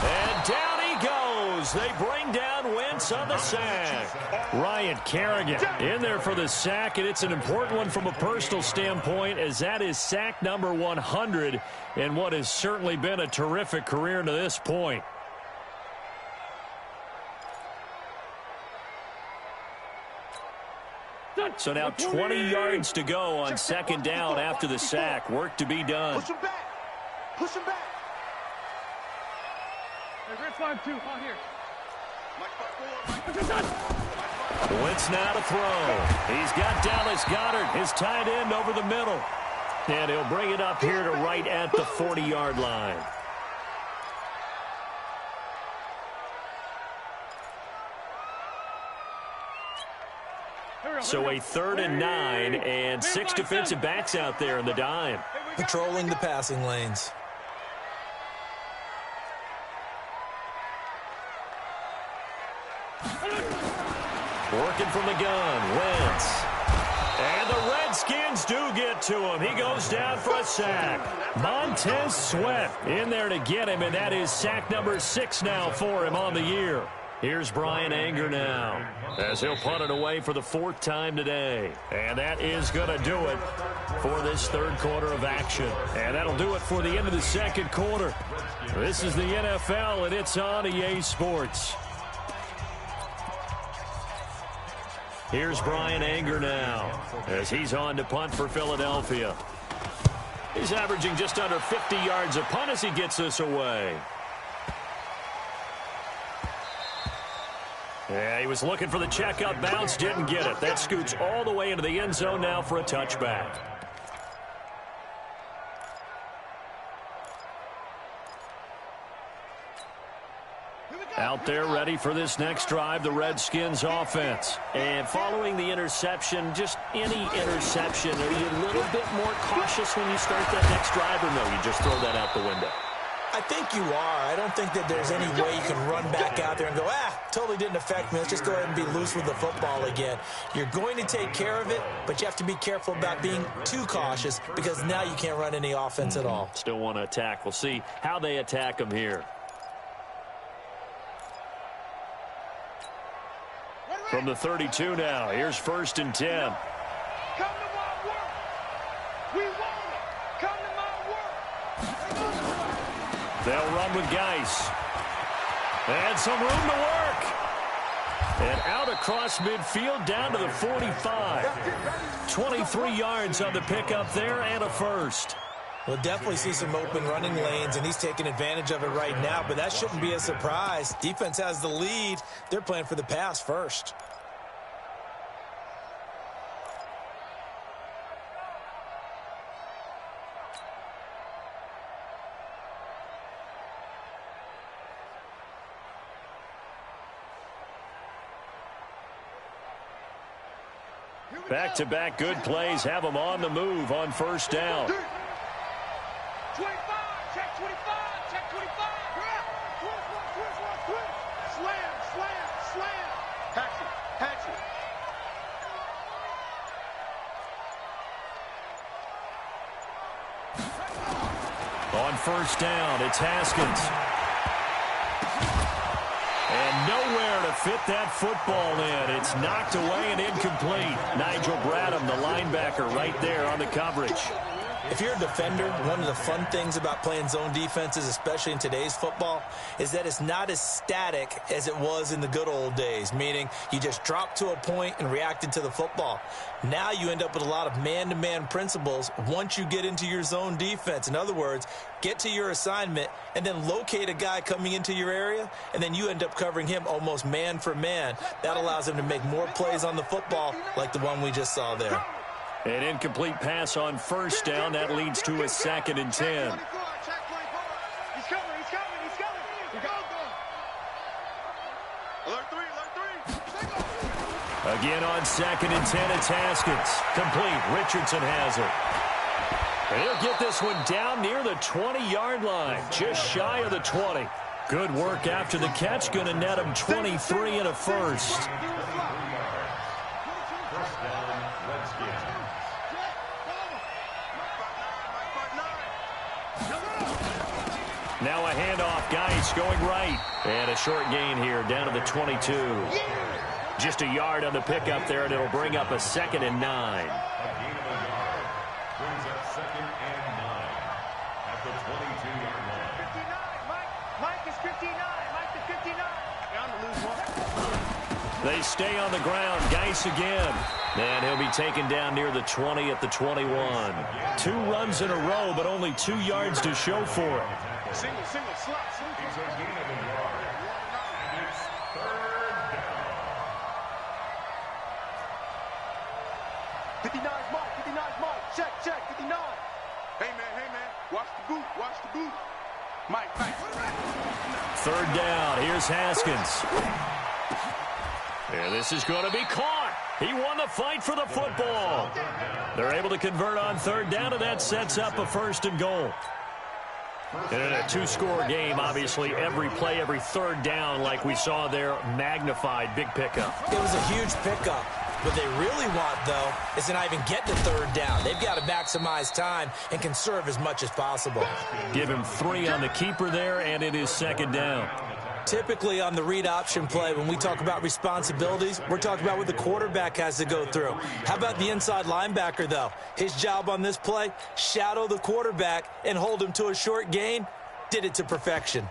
And down he goes. They bring down Wentz on the sack. Ryan Kerrigan in there for the sack, and it's an important one from a personal standpoint, as that is sack number 100 in what has certainly been a terrific career to this point. So now 20 yards to go on 2nd down after the sack. Work to be done. Push him back. Push him back. Red 5-2, on here. Wentz now to throw. He's got Dallas Goedert, his tight end, over the middle. And he'll bring it up here to right at the 40-yard line. So a 3rd and 9 and 6 defensive backs out there in the dime. Patrolling the passing lanes. Working from the gun, Wentz. And the Redskins do get to him. He goes down for a sack. Montez Sweat in there to get him, and that is sack number 6 now for him on the year. Here's Brian Anger now as he'll punt it away for the 4th time today. And that is going to do it for this 3rd quarter of action. And that'll do it for the end of the 2nd quarter. This is the NFL, and it's on EA Sports. Here's Brian Anger now as he's on to punt for Philadelphia. He's averaging just under 50 yards a punt as he gets this away. Yeah, he was looking for the checkup bounce, didn't get it. That scoots all the way into the end zone now for a touchback. Out there ready for this next drive, the Redskins offense. And following the interception, just any interception, are you a little bit more cautious when you start that next drive, or no, you just throw that out the window? I think you are. I don't think that there's any way you can run back out there and go, totally didn't affect me. Let's just go ahead and be loose with the football again. You're going to take care of it, but you have to be careful about being too cautious because now you can't run any offense at all. Still want to attack. We'll see how they attack them here. From the 32 now, here's 1st and 10. Come to my work. We want it. Come to my work. They'll run with Geis. And some room to work. And out across midfield down to the 45. 23 yards on the pickup there and a first. We'll definitely see some open running lanes, and he's taking advantage of it right now, but that shouldn't be a surprise. Defense has the lead. They're playing for the pass first. Back-to-back good plays have them on the move on 1st down. 25, check 25, check 25. Slam. Patch it. On 1st down, it's Haskins. And nowhere to fit that football in. It's knocked away and incomplete. Nigel Bradham, the linebacker, right there on the coverage. If you're a defender, one of the fun things about playing zone defenses, especially in today's football, is that it's not as static as it was in the good old days, meaning you just dropped to a point and reacted to the football. Now you end up with a lot of man-to-man principles once you get into your zone defense. In other words, get to your assignment and then locate a guy coming into your area, and then you end up covering him almost man for man. That allows him to make more plays on the football like the one we just saw there. An incomplete pass on 1st down. That leads to a 2nd and 10. He's coming. Alert 3. Again on 2nd and 10, it's Haskins. Complete. Richardson has it. And he'll get this one down near the 20-yard line, just shy of the 20. Good work after the catch. Going to net him 23 and a first. Now a handoff. Geis going right. And a short gain here down to the 22. Just a yard on the pickup there, and it'll bring up a 2nd and 9. A gain of a yard brings up 2nd and 9 at the 22-yard line. 59. Mike is 59. Mike is 59. Down to lose one. They stay on the ground. Geis again. And he'll be taken down near the 20 at the 21. 2 runs in a row, but only 2 yards to show for it. Single, slot. It's a gain of a yard. And it's 3rd down. 59's Mike. Check, 59. Hey, man. Watch the boot. Mike. 3rd down. Here's Haskins. And this is going to be caught. He won the fight for the football. They're able to convert on third down, and that sets up a 1st and goal. And in a 2-score game, obviously, every play, every third down, like we saw there, magnified, big pickup. It was a huge pickup. What they really want, though, is to not even get to third down. They've got to maximize time and conserve as much as possible. Give him 3 on the keeper there, and it is 2nd down. Typically on the read option play, when we talk about responsibilities, we're talking about what the quarterback has to go through. How about the inside linebacker, though? His job on this play, shadow the quarterback and hold him to a short gain. Did it to perfection.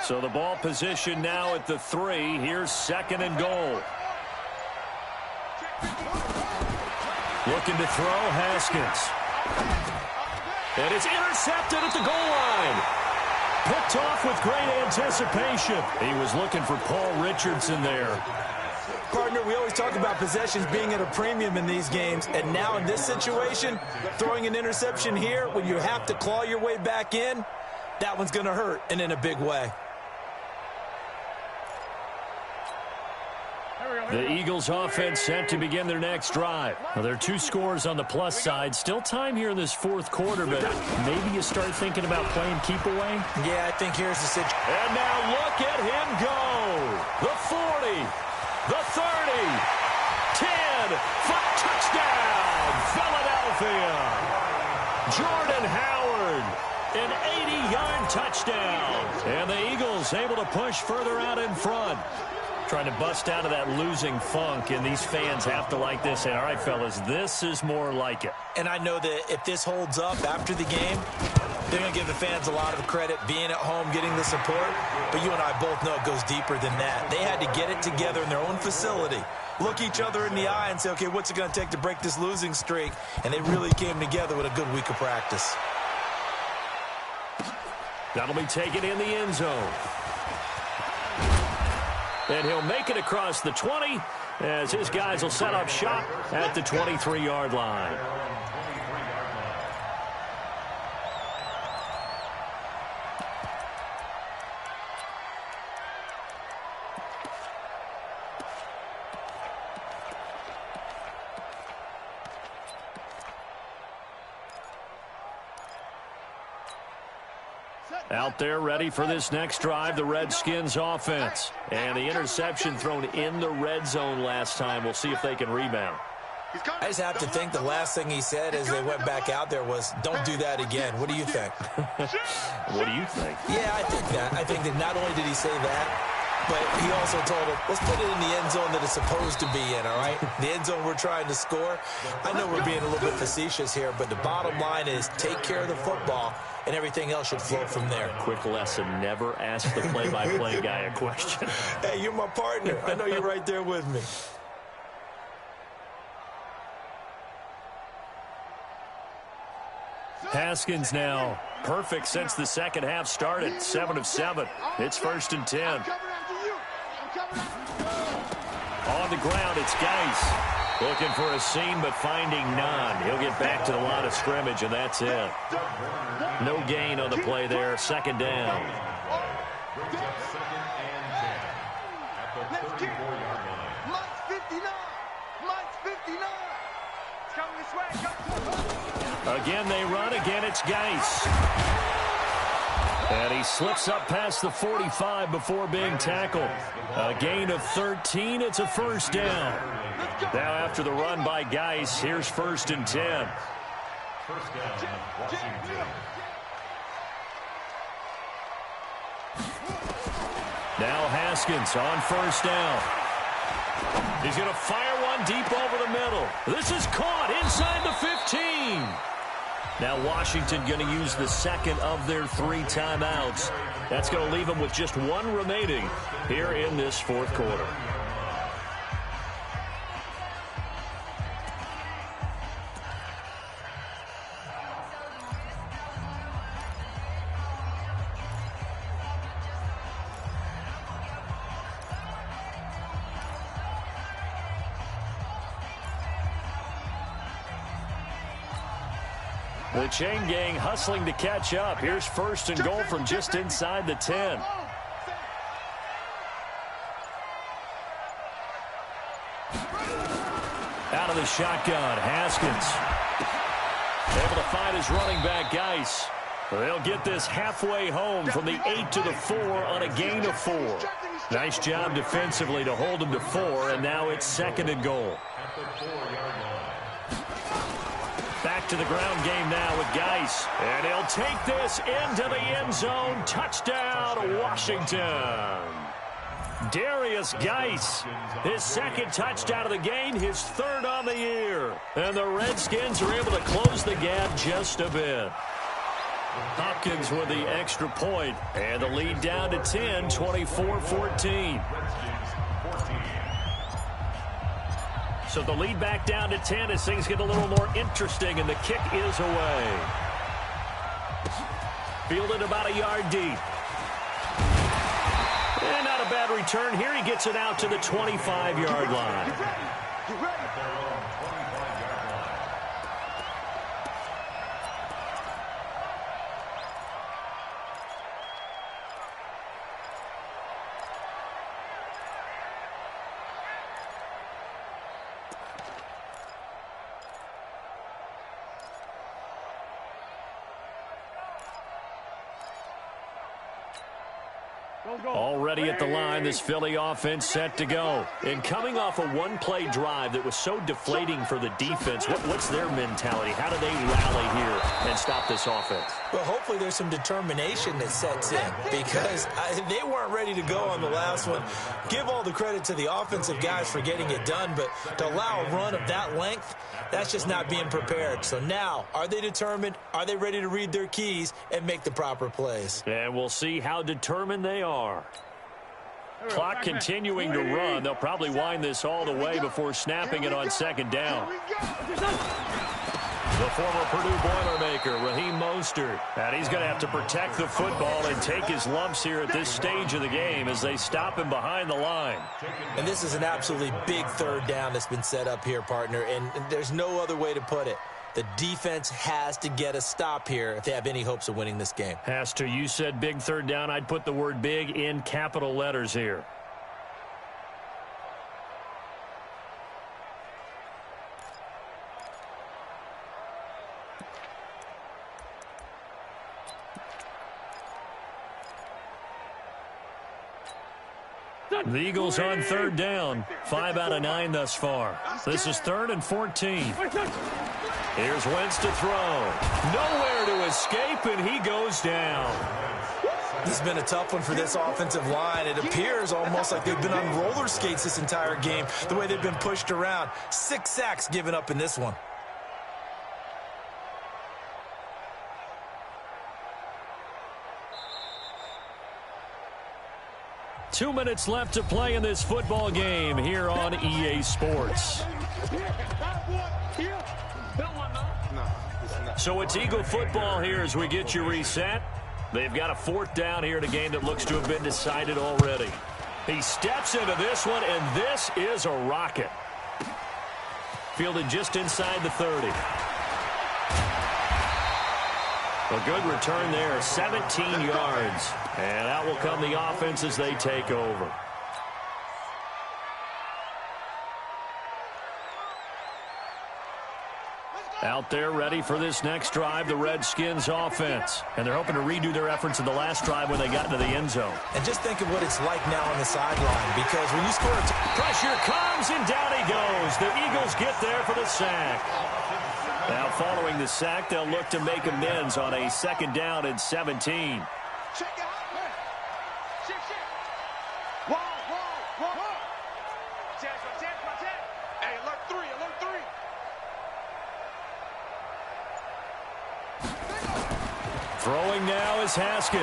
So the ball position now at the 3. Here's 2nd and goal. Looking to throw, Haskins. And it's intercepted at the goal line. Picked off with great anticipation. He was looking for Paul Richardson there. Partner, we always talk about possessions being at a premium in these games, and now in this situation, throwing an interception here when you have to claw your way back in, that one's going to hurt, and in a big way. The Eagles offense set to begin their next drive. Well, there are 2 scores on the plus side. Still time here in this 4th quarter, but maybe you start thinking about playing keep away. Yeah, I think here's the situation. And now look at him go. The 40, the 30, 10, 5, touchdown, Philadelphia. Jordan Howard, an 80-yard touchdown. And the Eagles able to push further out in front. Trying to bust out of that losing funk, and these fans have to like this. And, all right, fellas, this is more like it. And I know that if this holds up after the game, they're going to give the fans a lot of credit being at home, getting the support. But you and I both know it goes deeper than that. They had to get it together in their own facility, look each other in the eye and say, okay, what's it going to take to break this losing streak? And they really came together with a good week of practice. That'll be taken in the end zone. And he'll make it across the 20 as his guys will set up shop at the 23-yard line. Out there ready for this next drive, the Redskins offense. And the interception thrown in the red zone last time. We'll see if they can rebound. I just have to think the last thing he said as they went back out there was, don't do that again. What do you think? What do you think? Yeah, I think that. I think that not only did he say that, but he also told him, let's put it in the end zone that it's supposed to be in, all right? The end zone we're trying to score. I know we're being a little bit facetious here, but the bottom line is take care of the football, and everything else should flow from there. Quick lesson, never ask the play-by-play guy a question. Hey, you're my partner. I know you're right there with me. Haskins now perfect since the second half started. 7 of 7. It's 1st and 10. On the ground, it's Geis. Looking for a seam, but finding none. He'll get back to the line of scrimmage, and that's it. No gain on the play there. 2nd down. Brings up 2nd and 10 at the 34-yard line. Mike's 59. Mike's 59. It's coming this way. Again, they run. Again, it's Geis. And he slips up past the 45 before being tackled. A gain of 13. It's a 1st down. Now after the run by Geis, here's 1st and 10. 1st down, Washington. Now Haskins on 1st down. He's going to fire one deep over the middle. This is caught inside the 15. Now Washington going to use the 2nd of their 3 timeouts. That's going to leave them with just 1 remaining here in this 4th quarter. The chain gang hustling to catch up. Here's 1st and goal from just inside the 10. Out of the shotgun, Haskins. Able to find his running back, Geis. They'll get this halfway home from the 8 to the 4 on a gain of 4. Nice job defensively to hold him to 4, and now it's 2nd and goal. Back to the ground game now with Geis. And he'll take this into the end zone. Touchdown, Washington. Darius Geis, his 2nd touchdown of the game, his 3rd on the year. And the Redskins are able to close the gap just a bit. Hopkins with the extra point, and the lead down to 10, 24-14. So the lead back down to 10 as things get a little more interesting, and the kick is away. Fielded about a yard deep. And not a bad return here. He gets it out to the 25-yard line. Already at the line, this Philly offense set to go. And coming off a one-play drive that was so deflating for the defense, what's their mentality? How do they rally here and stop this offense? Well, hopefully there's some determination that sets in because they weren't ready to go on the last one. Give all the credit to the offensive guys for getting it done, but to allow a run of that length, that's just not being prepared. So now, are they determined? Are they ready to read their keys and make the proper plays? And we'll see how determined they are. Clock continuing to run. They'll probably wind this all the way before snapping it on 2nd down. The former Purdue Boilermaker, Raheem Mostert. And he's going to have to protect the football and take his lumps here at this stage of the game as they stop him behind the line. And this is an absolutely big 3rd down that's been set up here, partner, and there's no other way to put it. The defense has to get a stop here if they have any hopes of winning this game. Has to. You said big 3rd down. I'd put the word big in capital letters here. The Eagles on 3rd down. 5 out of 9 thus far. This is 3rd and 14. Here's Wentz to throw. Nowhere to escape, and he goes down. This has been a tough one for this offensive line. It appears almost like they've been on roller skates this entire game, the way they've been pushed around. 6 sacks given up in this one. Two minutes left to play in this football game here on EA Sports. So it's Eagle football here as we get you reset. They've got a 4th down here in a game that looks to have been decided already. He steps into this one, and this is a rocket. Fielded just inside the 30. A good return there, 17 yards. And out will come the offense as they take over. Out there ready for this next drive, the Redskins offense. And they're hoping to redo their efforts in the last drive when they got into the end zone. And just think of what it's like now on the sideline, because when you score pressure comes, and down he goes. The Eagles get there for the sack. Now following the sack, they'll look to make amends on a 2nd down and 17. Throwing now is Haskins.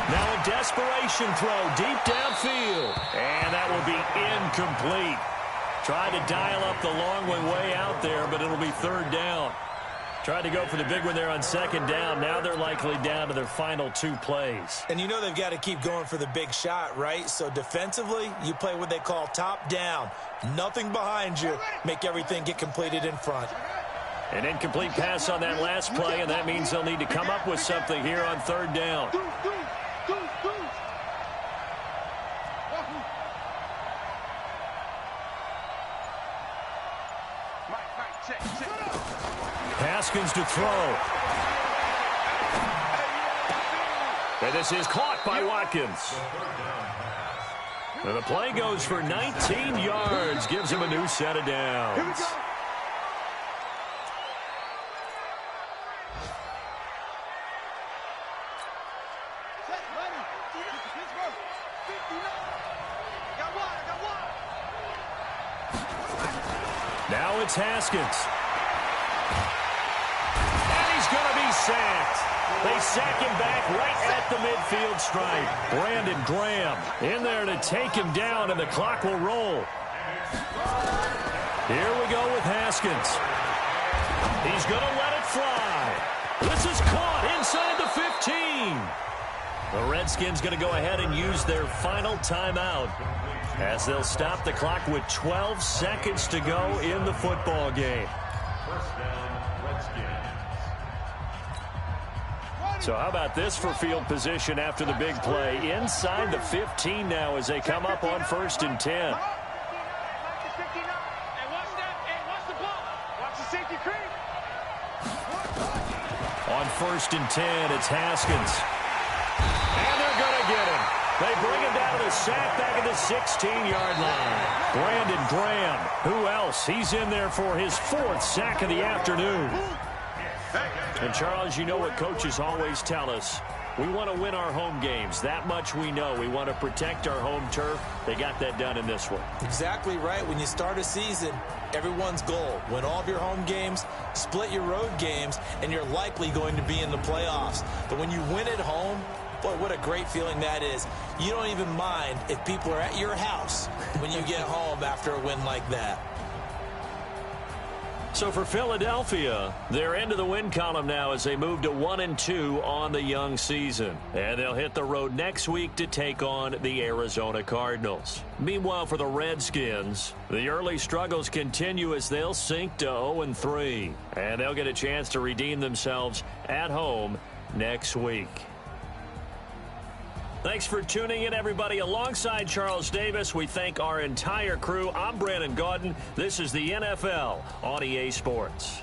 Now a desperation throw deep downfield. And that will be incomplete. Tried to dial up the long one way out there, but it'll be 3rd down. Tried to go for the big one there on 2nd down. Now they're likely down to their final 2 plays. And you know they've got to keep going for the big shot, right? So defensively, you play what they call top down. Nothing behind you. Make everything get completed in front. An incomplete pass on that last play, and that means they'll need to come up with something here on third down. Haskins to throw. And this is caught by Watkins. And the play goes for 19 yards, gives him a new set of downs. Now it's Haskins. And he's going to be sacked. They sack him back right at the midfield stripe. Brandon Graham in there to take him down, and the clock will roll. Here we go with Haskins. He's going to let it fly. This is caught inside the 15. The Redskins going to go ahead and use their final timeout as they'll stop the clock with 12 seconds to go in the football game. First down, Redskins. So how about this for field position after the big play? Inside the 15 now as they come up on 1st and 10. On 1st and 10, it's Haskins. And they're going to get him. They bring him down to the sack back at the 16-yard line. Brandon Graham. Who else? He's in there for his 4th sack of the afternoon. And, Charles, you know what coaches always tell us. We want to win our home games. That much we know. We want to protect our home turf. They got that done in this one. Exactly right. When you start a season, everyone's goal, win all of your home games, split your road games, and you're likely going to be in the playoffs. But when you win at home, boy, what a great feeling that is. You don't even mind if people are at your house when you get home after a win like that. So for Philadelphia, they're into the win column now as they move to 1-2 on the young season. And they'll hit the road next week to take on the Arizona Cardinals. Meanwhile, for the Redskins, the early struggles continue as they'll sink to 0-3. And they'll get a chance to redeem themselves at home next week. Thanks for tuning in, everybody. Alongside Charles Davis, we thank our entire crew. I'm Brandon Gaudin. This is the NFL on EA Sports.